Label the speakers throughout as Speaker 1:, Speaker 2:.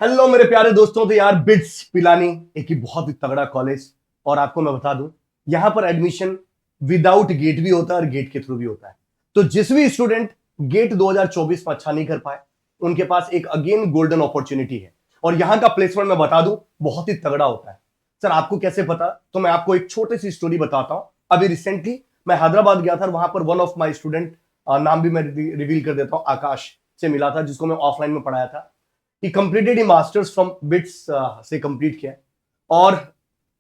Speaker 1: Hello मेरे प्यारे दोस्तों। तो यार बिट्स पिलानी एक ही बहुत ही तगड़ा कॉलेज, और आपको मैं बता दूं यहां पर एडमिशन विदाउट गेट भी होता है और गेट के थ्रू भी होता है। तो जिस भी स्टूडेंट गेट 2024 में अच्छा नहीं कर पाए उनके पास एक अगेन गोल्डन अपॉर्चुनिटी है, और यहां का प्लेसमेंट मैं बता दूं बहुत ही तगड़ा होता है। सर आपको कैसे पता? तो मैं आपको एक छोटी सी स्टोरी बताता हूं। अभी रिसेंटली मैं हैदराबाद गया था, वहां पर वन ऑफ माई स्टूडेंट, नाम भी मैं रिवील कर देता हूं, आकाश से मिला था, जिसको मैं ऑफलाइन में पढ़ाया था। ही completed he masters from bits से कंप्लीट किया, और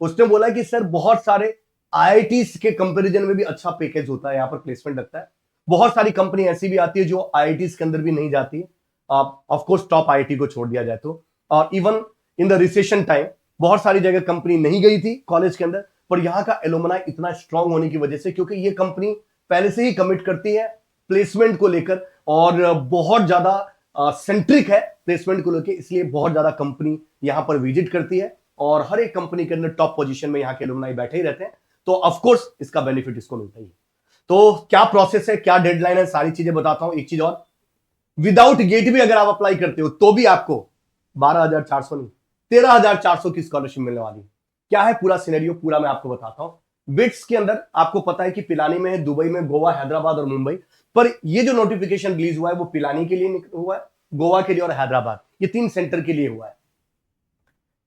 Speaker 1: उसने बोला कि सर बहुत सारे आईआईटी के कंपैरिजन में भी अच्छा पैकेज होता है, यहाँ पर प्लेसमेंट लगता है। बहुत सारी कंपनी ऐसी भी आती है जो आईआईटी के अंदर भी नहीं जाती। ऑफ कोर्स टॉप आईआईटी को छोड़ दिया जाए तो, और even in the recession time बहुत सारी जगह कंपनी नहीं गई थी कॉलेज के अंदर, पर यहाँ का एलुमनाई इतना स्ट्रांग होने की वजह से, क्योंकि ये कंपनी पहले से ही कमिट करती है प्लेसमेंट को लेकर, और बहुत ज्यादा सेंट्रिक है प्लेसमेंट को लेकर, इसलिए बहुत ज्यादा कंपनी यहां पर विजिट करती है, और हर एक कंपनी के अंदर टॉप पोजीशन में यहाँ के एलुमनाई बैठे ही रहते हैं। तो ऑफ कोर्स इसका बेनिफिट इसको मिलता ही है। तो क्या प्रोसेस है, क्या डेडलाइन है, सारी चीजें बताता हूं। एक चीज और, विदाउट गेट भी अगर आप अप्लाई करते हो तो भी आपको 12,400 नहीं, 13,400 की स्कॉलरशिप मिलने वाली है। क्या है पूरा सिनेरियो, पूरा मैं आपको बताता हूं। बिट्स के अंदर आपको पता है कि पिलानी में है, दुबई में, गोवा, हैदराबाद और मुंबई। पर ये जो नोटिफिकेशन रिलीज हुआ है वो पिलानी के लिए हुआ है, गोवा के लिए और हैदराबाद, ये 3 सेंटर के लिए हुआ है।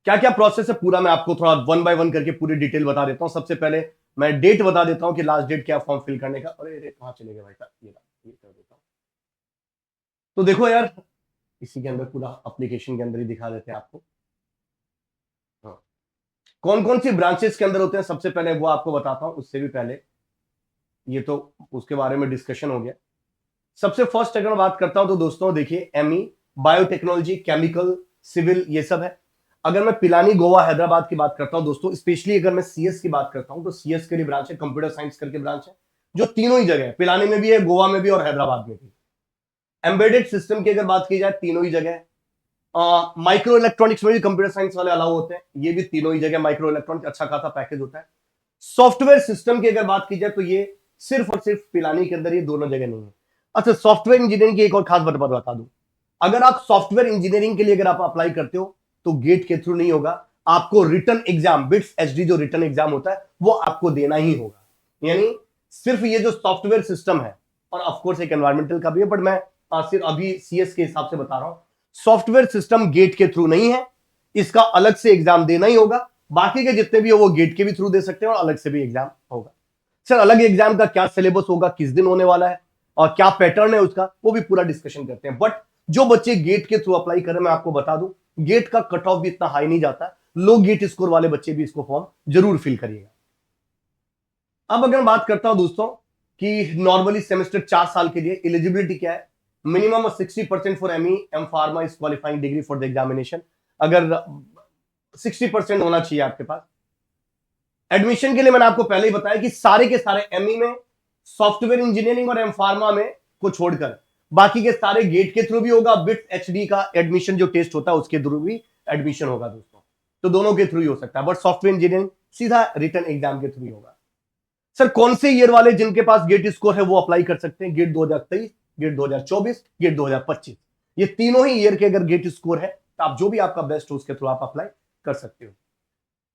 Speaker 1: क्या क्या प्रोसेस है पूरा मैं आपको थोड़ा वन बाय वन करके पूरी डिटेल बता देता हूं। सबसे पहले मैं डेट बता देता हूं कि लास्ट डेट क्या फॉर्म फिल करने का। अरे कहां चले गए भाई साहब, ये कर देता हूं। तो देखो यार, इसी के अंदर पूरा एप्लीकेशन के अंदर ही दिखा देते हैं आपको। हाँ, कौन कौन सी ब्रांचेस के अंदर होते हैं सबसे पहले वो आपको बताता हूं। उससे भी पहले ये तो उसके बारे में डिस्कशन हो गया। सबसे फर्स्ट अगर मैं बात करता हूं तो दोस्तों देखिए, एमई, बायोटेक्नोलॉजी, केमिकल, सिविल, ये सब है। अगर मैं पिलानी, गोवा, हैदराबाद की बात करता हूं दोस्तों, स्पेशली अगर मैं सीएस की बात करता हूं तो सीएस के लिए ब्रांच है, कंप्यूटर साइंस करके ब्रांच है, जो तीनों ही जगह है, पिलानी में भी है, गोवा में भी और हैदराबाद में भी। एम्बेडेड सिस्टम की अगर बात की जाए, तीनों ही जगह है। माइक्रो इलेक्ट्रॉनिक्स में भी कंप्यूटर साइंस वाले अलाउ होते हैं, ये भी तीनों ही जगह माइक्रो इलेक्ट्रॉनिक्स अच्छा खासा पैकेज होता है। सॉफ्टवेयर सिस्टम की अगर बात की जाए तो ये सिर्फ और सिर्फ पिलानी के अंदर, ये दोनों जगह नहीं है। अच्छा, सॉफ्टवेयर इंजीनियरिंग की एक और खास बात बता दूं। अगर आप सॉफ्टवेयर इंजीनियरिंग के लिए अगर आप अप्लाई करते हो तो गेट के थ्रू नहीं होगा, आपको रिटर्न एग्जाम, बिट्स एचडी जो रिटर्न एग्जाम होता है वो आपको देना ही होगा। यानी सिर्फ ये जो सॉफ्टवेयर सिस्टम है, और ऑफकोर्स एक एनवायरमेंटल का भी है, बट मैं सिर्फ अभी सीएस के हिसाब से बता रहा हूं। सॉफ्टवेयर सिस्टम गेट के थ्रू नहीं है, इसका अलग से एग्जाम देना ही होगा। बाकी के जितने भी हो वो गेट के भी थ्रू दे सकते हैं और अलग से भी एग्जाम होगा। सर अलग एग्जाम का क्या सिलेबस होगा, किस दिन होने वाला है और क्या पैटर्न है उसका, वो भी पूरा डिस्कशन करते हैं। बट जो बच्चे गेट के थ्रू अप्लाई करें, मैं आपको बता दूं गेट का कट ऑफ भी इतना हाई नहीं जाता। लो गेट स्कोर वाले बच्चे भी इसको फॉर्म जरूर फिल करिएगा। अब अगर मैं बात करता हूं दोस्तों कि नॉर्मली सेमेस्टर 4 साल के लिए एलिजिबिलिटी क्या है, minimum 60% for ME M pharma is qualifying degree for the examination. अगर 60% होना चाहिए आपके पास। एडमिशन के लिए मैंने आपको पहले ही बताया कि सारे के सारे एमई में, सॉफ्टवेयर इंजीनियरिंग और एम फार्मा में को छोड़कर बाकी के सारे गेट के थ्रू भी होगा। बिट्स एचडी का एडमिशन जो टेस्ट होता है उसके थ्रू भी एडमिशन होगा दोस्तों, तो दोनों के थ्रू ही हो सकता है। बट सॉफ्टवेयर इंजीनियरिंग सीधा रिटर्न एग्जाम के थ्रू ही होगा। सर कौन से ईयर वाले जिनके पास गेट स्कोर है वो अप्लाई कर सकते हैं? गेट 2023, गेट 2024, गेट 2025, ये तीनों ही ईयर के अगर गेट स्कोर है तो आप जो भी आपका बेस्ट हो उसके थ्रू आप अप्लाई कर सकते हो।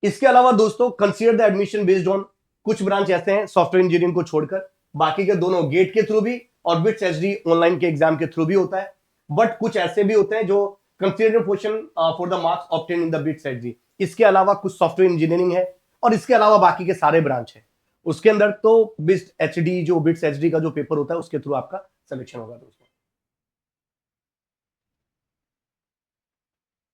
Speaker 1: इसके अलावा दोस्तों consider the admission based on, कुछ ब्रांच ऐसे हैं सॉफ्टवेयर इंजीनियरिंग को छोड़कर, बाकी के दोनों गेट के थ्रू भी और बिट्स एचडी ऑनलाइन के एग्जाम के थ्रू भी होता है। बट कुछ ऐसे भी होते हैं जो consider portion for the marks obtain in the bits HD. इसके अलावा कुछ सॉफ्टवेयर इंजीनियरिंग है और इसके अलावा बाकी के सारे ब्रांच है, उसके अंदर तो बिट्स एचडी, जो बिट्स एचडी का जो पेपर होता है उसके थ्रू आपका सिलेक्शन होगा दोस्तों।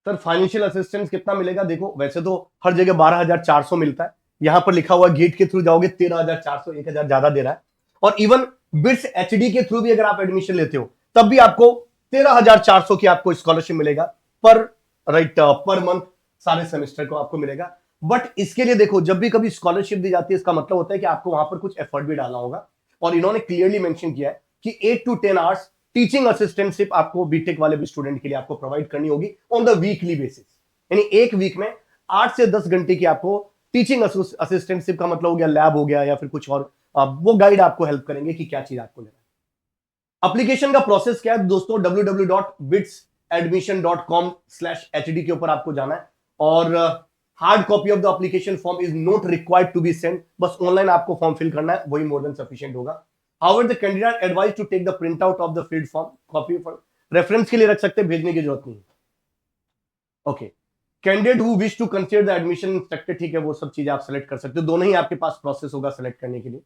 Speaker 1: सर फाइनेंशियल असिस्टेंस कितना मिलेगा? देखो वैसे तो हर जगह 12,400 मिलता है, यहां पर लिखा हुआ गेट के थ्रू जाओगे 13,400, 1,000 ज्यादा दे रहा है। और इवन बिट्स एचडी के थ्रू भी अगर आप एडमिशन लेते हो तब भी आपको 13,400 की आपको स्कॉलरशिप मिलेगा पर पर मंथ, सारे सेमेस्टर को आपको मिलेगा। बट इसके लिए देखो, जब भी कभी स्कॉलरशिप दी जाती है इसका मतलब होता है कि आपको वहां पर कुछ एफर्ट भी डालना होगा, और इन्होंने क्लियरली मेंशन किया है कि 8 to 10 आवर्स टीचिंग असिस्टेंटशिप आपको बीटेक वाले भी स्टूडेंट के लिए आपको प्रोवाइड करनी होगी ऑन द वीकली बेसिस। यानी एक वीक में 8 से 10 घंटे की आपको टीचिंग असिस्टेंटशिप का मतलब हो गया लैब हो गया या फिर कुछ और, वो गाइड आपको हेल्प करेंगे कि क्या चीज आपको लेना है। एप्लीकेशन का प्रोसेस क्या है दोस्तों? www.bits admission.com/hd के ऊपर आपको जाना है और hard copy of the application form is not required to be send, बस ऑनलाइन आपको फॉर्म फिल करना है, वही मोर देन सफिशिएंट होगा। However the candidate advise to take the print out of the filled form copy for reference के लिए रख सकते हैं, भेजने की जरूरत नहीं है। Okay, candidate who wish to consider the admission instructor, ठीक है, वो सब चीजें आप सेलेक्ट कर सकते हो, दोनों ही आपके पास प्रोसेस होगा सेलेक्ट करने के लिए।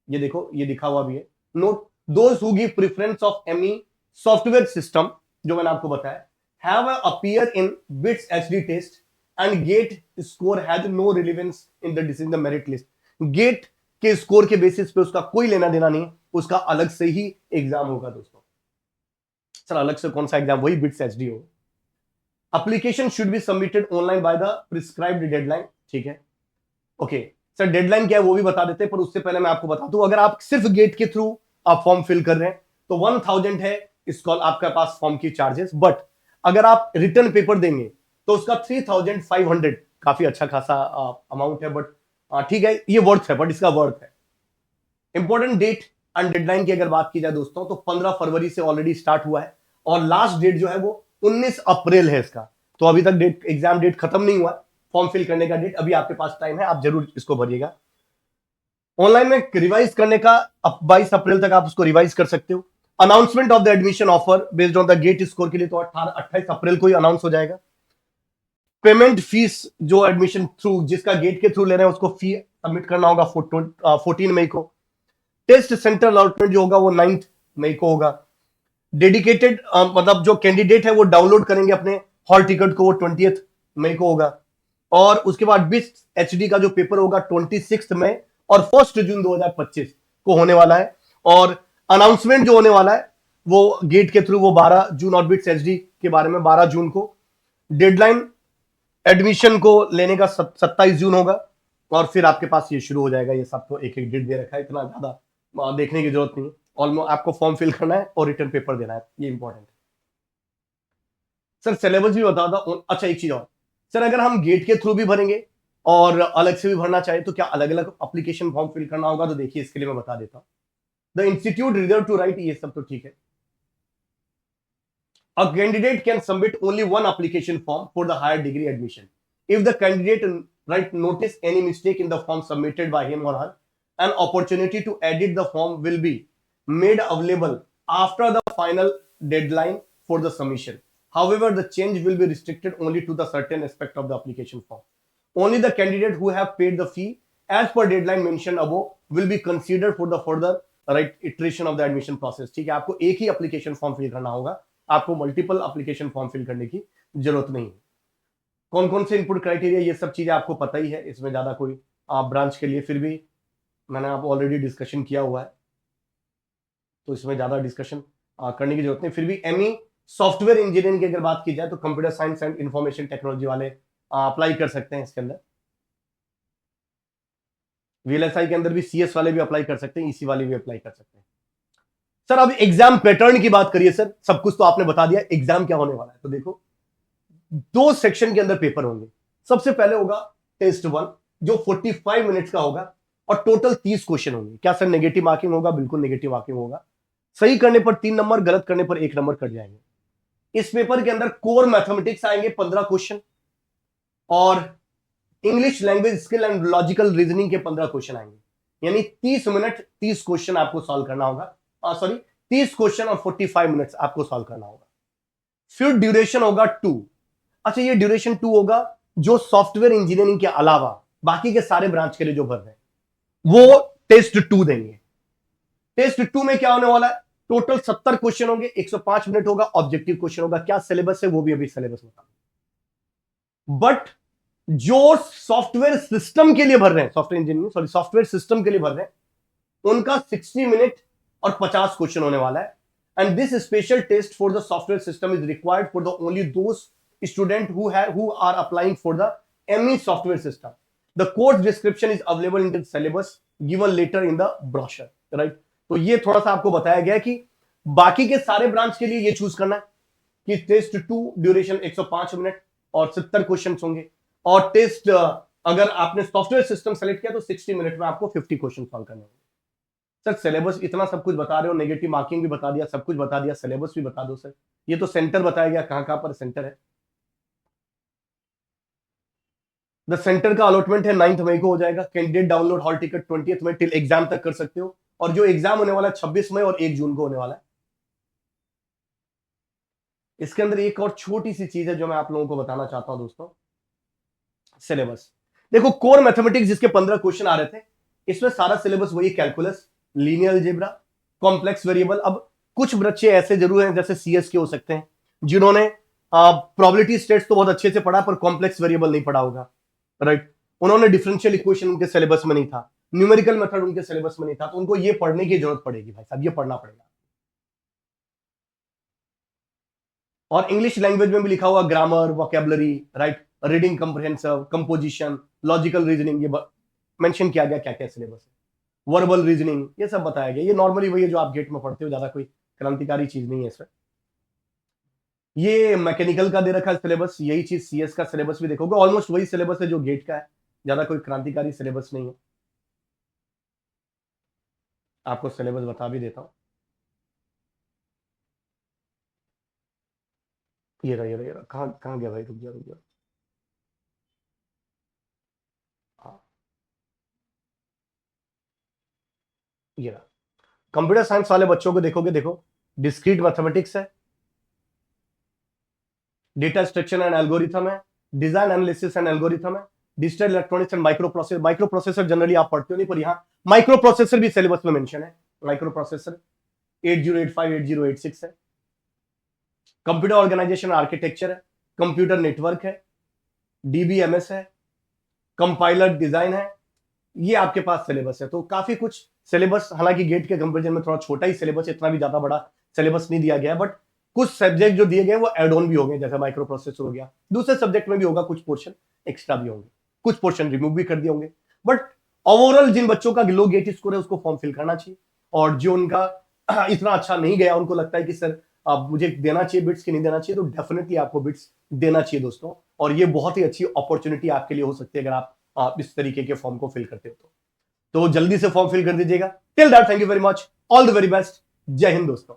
Speaker 1: ये देखो, ये दिखा हुआ भी है। Note, those who give preference of ME software system, जो मैंने आपको बताया, have appear in BITS HD test and GATE score has no relevance in the decision the merit list. GATE के स्कोर के बेसिस पे उसका कोई लेना देना नहीं है, उसका अलग से ही एग्जाम होगा दोस्तों। सर अलग से कौन सा एग्जाम? वही बिट्स एचडी होगा। Application should be submitted online by the prescribed deadline, ठीक है। ओके सर, डेडलाइन क्या है वो भी बता देते हैं, पर उससे पहले मैं आपको बता दूं, अगर आप सिर्फ गेट के थ्रू आप फॉर्म फिल कर रहे हैं तो 1000 है इसका आपका पास फॉर्म की चार्जेस, बट अगर आप रिटर्न पेपर देंगे तो उसका 3500, काफी अच्छा खासा अमाउंट है, बट ठीक है, ये वर्थ है, बट इसका वर्थ है। इंपॉर्टेंट डेट एंड डेडलाइन की अगर बात की जाए दोस्तों, तो 15 फरवरी से ऑलरेडी स्टार्ट हुआ है और लास्ट डेट जो है वो 19 अप्रैल है इसका। तो अभी तक डेट, एग्जाम डेट खत्म नहीं हुआ, फॉर्म फिल करने का डेट अभी आपके पास टाइम है, आप जरूर इसको भरिएगा। ऑनलाइन में रिवाइज करने का 22 अप्रैल तक आप उसको रिवाइज कर सकते हो। Announcement of the admission offer based on the GATE score के लिए तो 28 अप्रैल को ही अनाउंस हो जाएगा। पेमेंट फीस जो एडमिशन थ्रू, जिसका गेट के थ्रू ले रहे हैं उसको फी सबमिट करना होगा 14 मई को। टेस्ट सेंटर अलॉटमेंट जो होगा वो 9 मई को होगा। डेडिकेटेड मतलब जो कैंडिडेट है वो डाउनलोड करेंगे अपने हॉल टिकट को, वो 20 मई को होगा। और उसके बाद बिट्स एचडी का जो पेपर होगा 26 मई और 1 जून 2025 को होने वाला है। और अनाउंसमेंट जो होने वाला है वो गेट के थ्रू वो 12 जून और बिट्स एचडी के बारे में 12 जून को। डेडलाइन एडमिशन को लेने का 27 जून होगा और फिर आपके पास ये शुरू हो जाएगा। ये सबको एक एक डेट दे रखा है, इतना ज्यादा देखने की जरूरत नहीं है। ऑलमोस्ट आपको फॉर्म फिल करना है और रिटर्न पेपर देना है, ये इंपॉर्टेंट है। सर सिलेबस भी बता दो। अच्छा एक चीज और सर, अगर हम गेट के थ्रू भी भरेंगे और अलग से भी भरना चाहे तो क्या अलग अलग एप्लीकेशन फॉर्म फिल करना होगा? तो देखिए इसके लिए मैं बता देता हूं। The institute reserve to right, ये सब तो ठीक है। A candidate can submit only one application form for the higher degree admission. If the candidate notice any mistake in the form submitted by him or her, an opportunity to edit the form will be made available after the final deadline for the submission. However, the change will be restricted only to the certain aspect of the application form. Only the candidate who have paid the fee as per deadline mentioned above will be considered for the further iteration of the admission process. ठीक है, आपको एक ही application form fill करना होगा, आपको multiple application form fill करने की जरूरत नहीं है। कौन कौन से इनपुट क्राइटेरिया, ये सब चीजें आपको पता ही है, इसमें ज्यादा कोई ब्रांच के लिए फिर भी मैंने आप ऑलरेडी डिस्कशन किया हुआ है, तो इसमें ज्यादा डिस्कशन करने की जरूरत नहीं। फिर भी एमई सॉफ्टवेयर इंजीनियरिंग की अगर बात की जाए तो computer science and information technology वाले अप्लाई कर सकते हैं इसके अंदर। वीएलएसआई के अंदर भी सीएस वाले भी अप्लाई कर सकते हैं, ईसी वाले भी अप्लाई कर सकते हैं। सर अब एग्जाम पैटर्न की बात करिए। सर सब कुछ तो आपने बता दिया, एग्जाम क्या होने वाला है तो देखो, 2 सेक्शन के अंदर पेपर होंगे। सबसे पहले होगा टेस्ट 1 जो 45 मिनट्स का होगा और टोटल 30 क्वेश्चन होंगे। क्या सर नेगेटिव मार्किंग होगा? बिल्कुल नेगेटिव मार्किंग होगा। सही करने पर 3 नंबर, गलत करने पर 1 नंबर कट जाएंगे। इस पेपर के अंदर कोर मैथमेटिक्स आएंगे 15 क्वेश्चन और English language skill and logical reasoning के 15 क्वेश्चन आएंगे। यानी 30 मिनट 30 क्वेश्चन आपको सॉल्व करना होगा। 30 क्वेश्चन और 45 मिनट्स आपको सॉल्व करना होगा। फिर ड्यूरेशन होगा 2। अच्छा ये ड्यूरेशन 2 होगा जो सॉफ्टवेयर इंजीनियरिंग के अलावा बाकी के सारे ब्रांच के लिए जो भर रहे हैं वो टेस्ट 2 देंगे। टेस्ट 2 में क्या होने वाला है? टोटल 70 क्वेश्चन होंगे, 105 मिनट होगा, ऑब्जेक्टिव क्वेश्चन होगा। क्या सिलेबस है वो भी अभी सिलेबस बता। बट जो सॉफ्टवेयर सिस्टम के लिए भर रहे हैं, सॉफ्टवेयर इंजीनियरिंग सॉफ्टवेयर सिस्टम के लिए भर रहे हैं, उनका 60 मिनट और 50 क्वेश्चन होने वाला है। And this special test for the software system is required for the only those student who are applying for the ME software system. The course description is available in the syllabus given letter in the brochure, right. तो ये थोड़ा सा आपको बताया गया कि बाकी के सारे ब्रांच के लिए ये चूज करना है कि टेस्ट 2 ड्यूरेशन 105 मिनट और 70 क्वेश्चन होंगे, और टेस्ट अगर आपने सॉफ्टवेयर सिस्टम सेलेक्ट किया तो 60 मिनट में आपको 50 क्वेश्चन सॉल्व करने होंगे। सर सिलेबस इतना सब कुछ बता रहे हो, नेगेटिव मार्किंग भी बता दिया, सब कुछ बता दिया, सिलेबस भी बता दो सर, ये तो सेंटर बताया गया, कहां कहां पर सेंटर है। द सेंटर का अलॉटमेंट है 9 मई को हो जाएगा। कैंडिडेट डाउनलोड हॉल टिकट 20 मई टिल एग्जाम तक कर सकते हो, और जो एग्जाम होने वाला है 26 मई और 1 जून को होने वाला है। इसके अंदर एक और छोटी सी चीज है जो मैं आप लोगों को बताना चाहता हूं दोस्तों, सिलेबस। देखो कोर मैथमेटिक्स जिसके 15 क्वेश्चन आ रहे थे, इसमें सारा सिलेबस वही, calculus, linear algebra, complex variable. अब कुछ बच्चे ऐसे जरूर हैं जैसे सीएस के हो सकते हैं जिन्होंने प्रोबेबिलिटी स्टेट्स तो बहुत अच्छे से पढ़ा पर कॉम्प्लेक्स वेरिएबल नहीं पढ़ा होगा, राइट। उन्होंने डिफरेंशियल इक्वेशन उनके सिलेबस में नहीं था, न्यूमेरिकल मेथड उनके सिलेबस में नहीं था, तो उनको ये पढ़ने की जरूरत पड़ेगी भाई साहब, ये पढ़ना पड़ेगा। और इंग्लिश लैंग्वेज में भी लिखा हुआ grammar, vocabulary, right, reading comprehensive, composition, logical reasoning, ये मेंशन किया गया क्या क्या सिलेबस है, वर्बल रीजनिंग, ये सब बताया गया। ये नॉर्मली वही है जो आप गेट में पढ़ते हो, ज्यादा कोई क्रांतिकारी चीज नहीं है इसमें। ये मैकेनिकल का दे रखा है सिलेबस, यही चीज सीएस का सिलेबस भी देखोगे, ऑलमोस्ट वही सिलेबस है जो गेट का है, ज्यादा कोई क्रांतिकारी सिलेबस नहीं है। आपको सिलेबस बता भी देता हूं, ये रहा, कहाँ कहाँ गया भाई, रुक जा रुक जा। हाँ, ये रहा। कंप्यूटर साइंस वाले बच्चों को देखोगे, देखो डिस्क्रीट मैथमेटिक्स है, डेटा स्ट्रक्चर एंड एल्गोरिथम है, डिजाइन एनालिसिस एंड एल्गोरिथम है, digital electronics and micro processor. Micro processor generally आप पढ़ते हो नहीं, पर यहाँ माइक्रो प्रोसेसर भी सिलेबस में मेंशन है। माइक्रो प्रोसेसर 8085 8086 है। कंप्यूटर ऑर्गेनाइजेशन आर्किटेक्चर है, कंप्यूटर नेटवर्क है, डीबीएमएस है, कंपाइलर डिजाइन है, ये आपके पास सिलेबस है। तो काफी कुछ सिलेबस, हालांकि गेट के कंपेरिजन में थोड़ा छोटा ही सिलेबस, इतना भी ज्यादा बड़ा सिलेबस नहीं दिया गया है, बट कुछ सब्जेक्ट जो दिए गए वो एड ऑन भी होंगे, जैसे माइक्रो प्रोसेसर हो गया, दूसरे सब्जेक्ट में भी होगा, कुछ पोर्शन एक्स्ट्रा भी होंगे, कुछ पोर्शन रिमूव भी कर दिए होंगे। बट ओवरऑल जिन बच्चों का लो गेट स्कोर है उसको फॉर्म फिल करना चाहिए, और जो उनका इतना अच्छा नहीं गया, उनको लगता है कि सर आप मुझे देना चाहिए बिट्स कि नहीं देना चाहिए, तो डेफिनेटली आपको बिट्स देना चाहिए दोस्तों। और ये बहुत ही अच्छी अपॉर्चुनिटी आपके लिए हो सकती है अगर आप इस तरीके के फॉर्म को फिल करते हो तो जल्दी से फॉर्म फिल कर दीजिएगा। Till that thank you very much, all the very best, जय हिंद दोस्तों।